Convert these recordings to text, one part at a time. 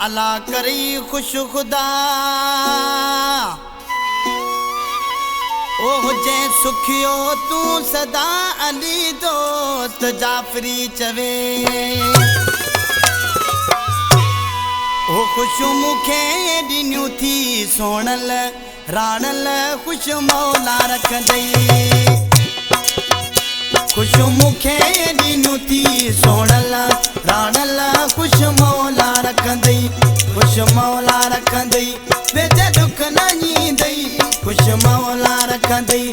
अला करी खुश खुदा ओ हुजे सुखियो तू सदा अली दोस्त जाफरी चवे ओ खुश मुखे ॾिनियूं थी सोणल राणल खुश मौला रख दई खुश मुखे ॾिनियूं थी सोणल राणल खुश मौला रख दई खुश मौला रख दई वेच दुख न ईंदई खुश मौला रख दई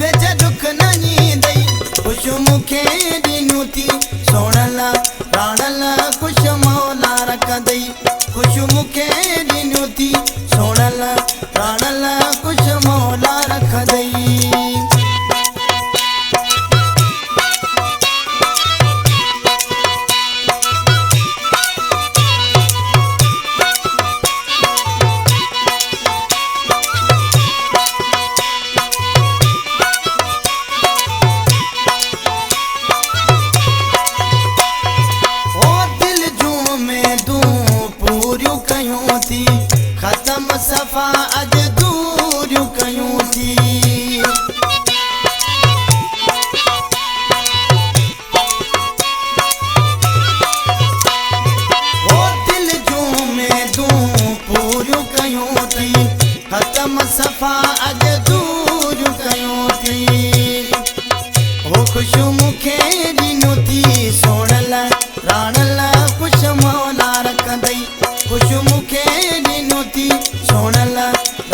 वेच दुख न ईंदई खुश मुखे ॾिनियूं थी सोणल राणल खुश मौला रख दई खुश मुखे ॾिनियूं थी सोणल राणल खुश मौला रख दई खत्म सफ़ा अज दूरियूं कयूं थी ओ दिल जूं में दूं पूरियूं कयूं थी खत्म सफ़ा अज दूरियूं कयूं थी ओ खुश मुखे ॾिनियूं थी सोणल राणल खुश मौला रख दई खुश मुखे ॾिनियूं थी सोणल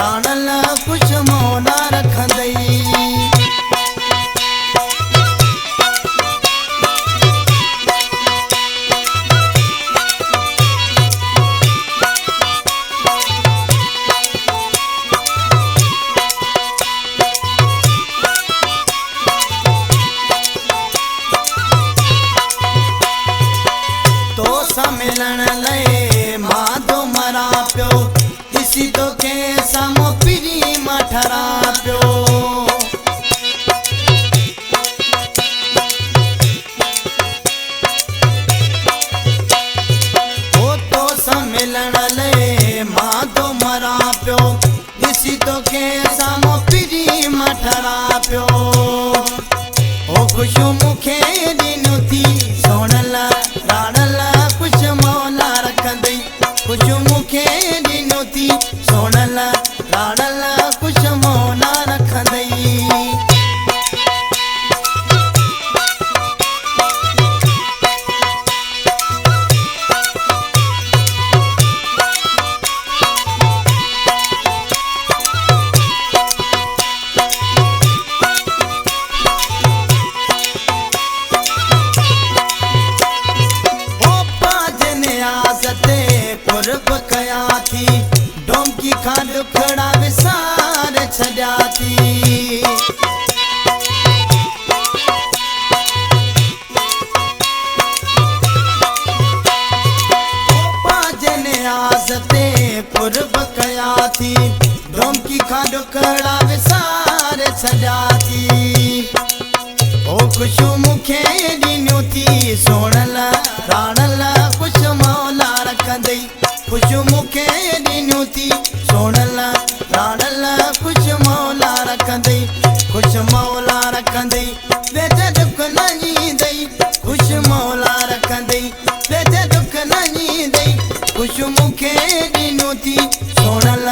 राणल खुश मौला रख दई तो मिलण लए मां तो मरा पियो ॾिसी तोखे साम्हूं पिरी मां ठरा पियो ओ तो मिलण लए मां तो मरा पियो ॾिसी तोखे साम्हूं पिरी मां ठरा पियो ओ खुश मुखे ॾिनियूं थी सोणल राणल खुश मौला रख दई खुश मुखे ॾिनियूं थी सोणल राणल खुश मौला रख दई कुर्ब कया थी डोंकी खां दुखड़ा विसार छॾिया थी पांजे नियाज़ ते कुर्ब कया थी डोंकी खां दुखड़ा विसार छॾिया थी ओ खुश मुखे ॾिनियूं थी सोणल राणल खुश मौला रख दई खुश मुखे ॾिनियूं थी सोणल राणल खुश मौला रख दई खुश मौला रख दई वेच दुख न ईंदई खुश मौला रख दई वेच दुख न ईंदई खुश मुखे ॾिनियूं थी सोणल